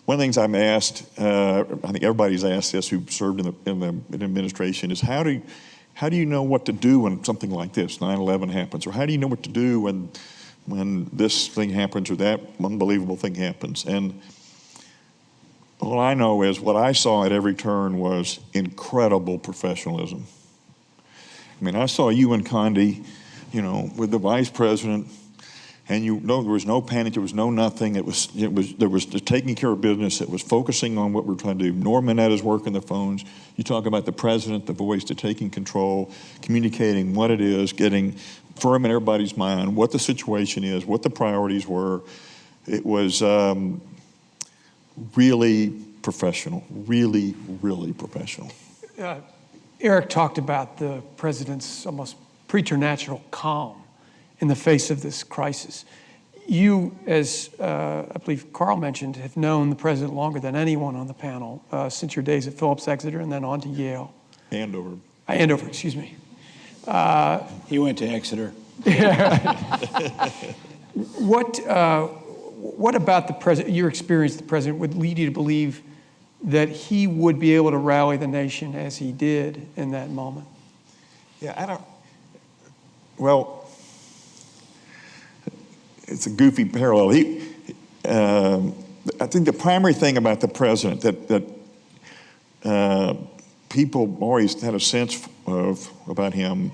one of the things I'm asked, I think everybody's asked this who served in the administration, is how do you know what to do when something like this, 9/11 happens, or how do you know what to do when this thing happens or that unbelievable thing happens? And all I know is what I saw at every turn was incredible professionalism. I mean, I saw you and Condi, with the vice president, and there was no panic, there was no nothing. There was taking care of business. It was focusing on what we're trying to do. Norm Minetta's working the phones. You talk about the president, the voice, to taking control, communicating what it is, getting firm in everybody's mind, what the situation is, what the priorities were. It was really professional, really, really professional. Eric talked about the president's almost preternatural calm in the face of this crisis. You, as I believe Carl mentioned, have known the president longer than anyone on the panel since your days at Phillips Exeter and then on to Yale. Andover. Andover, excuse me. He went to Exeter. What about the president, your experience with the president, would lead you to believe that he would be able to rally the nation as he did in that moment? Yeah, well, it's a goofy parallel. I think the primary thing about the president that people always had a sense of about him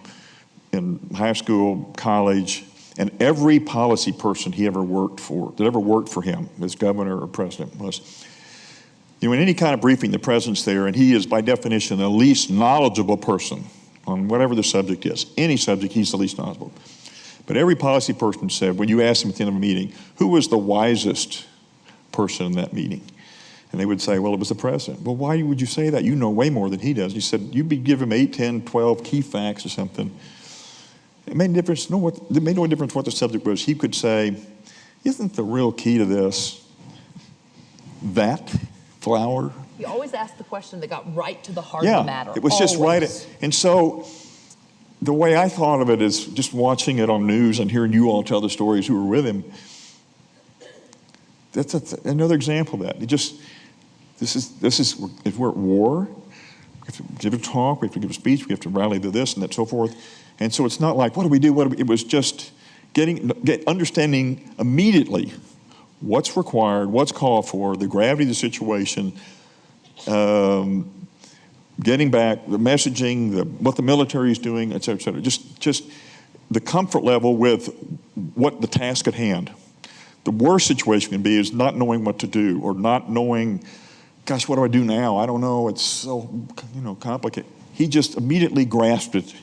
in high school, college, and every policy person he ever worked for, that ever worked for him as governor or president, was, in any kind of briefing, the president's there, and he is, by definition, the least knowledgeable person on whatever the subject is. Any subject, he's the least knowledgeable. But every policy person said, when you asked him at the end of a meeting, who was the wisest person in that meeting? And they would say, well, it was the president. Well, why would you say that? You know way more than he does. He said, you'd give him 8, 10, 12 key facts or something. It made no difference what the subject was. He could say, isn't the real key to this that flower? He always asked the question that got right to the heart of the matter. It was just right. And so the way I thought of it is just watching it on news and hearing you all tell the stories who were with him. That's another example of that. We're at war. We have to give a talk, we have to give a speech, we have to rally to this and that, so forth. And so it's not like, what do we do? It was just understanding immediately what's required, what's called for, the gravity of the situation, getting back, the messaging, what the military is doing, et cetera, et cetera. Just the comfort level with what the task at hand. The worst situation can be is not knowing what to do, or not knowing, gosh, what do I do now? I don't know, it's so complicated. He just immediately grasped it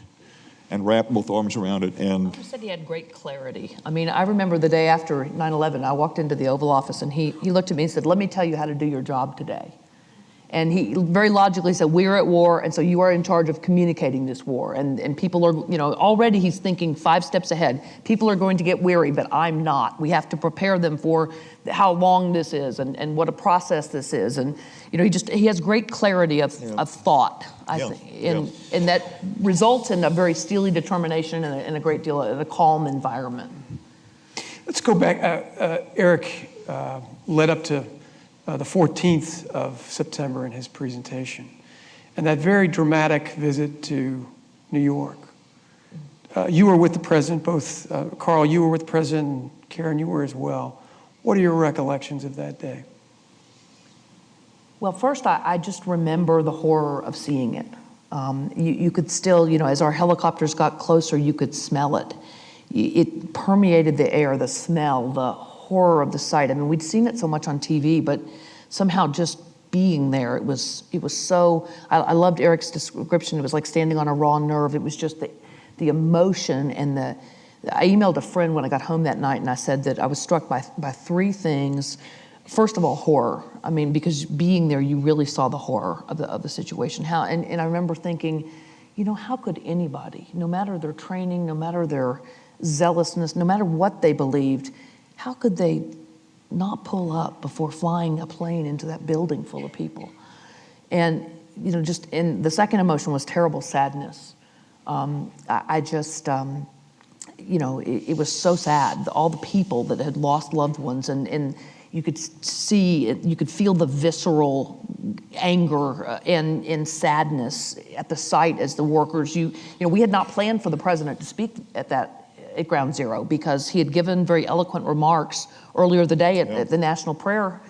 and wrapped both arms around it. And you said he had great clarity. I mean, I remember the day after 9/11, I walked into the Oval Office and he looked at me and said, let me tell you how to do your job today. And he very logically said, we're at war, and so you are in charge of communicating this war. And people are, already he's thinking 5 steps ahead. People are going to get weary, but I'm not. We have to prepare them for how long this is and what a process this is. And, he has great clarity of thought, I think. And that results in a very steely determination and a great deal of a calm environment. Let's go back. Eric led up to the 14th of September in his presentation, and that very dramatic visit to New York. You were with the president, both Carl, you were with the president, and Karen, you were as well. What are your recollections of that day? Well, first, I just remember the horror of seeing it. You could still, as our helicopters got closer, you could smell it. It permeated the air, the smell, the horror of the sight. I mean, we'd seen it so much on TV, but somehow just being there, it was so, I loved Eric's description. It was like standing on a raw nerve. It was just the emotion and I emailed a friend when I got home that night, and I said that I was struck by 3 things. First of all, horror. I mean, because being there, you really saw the horror of the situation. And I remember thinking, how could anybody, no matter their training, no matter their zealousness, no matter what they believed, how could they not pull up before flying a plane into that building full of people? And, and the second emotion was terrible sadness. It was so sad, all the people that had lost loved ones. And you could see, you could feel the visceral anger and sadness at the site as the workers, we had not planned for the president to speak at Ground Zero because he had given very eloquent remarks earlier the day at the National Prayer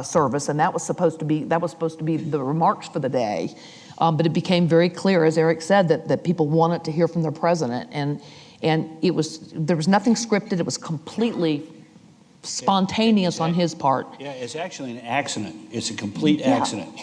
Service, and that was supposed to be the remarks for the day. But it became very clear, as Eric said, that people wanted to hear from their president, and there was nothing scripted. It was completely spontaneous on his part. Yeah, it's actually an accident. It's a complete accident.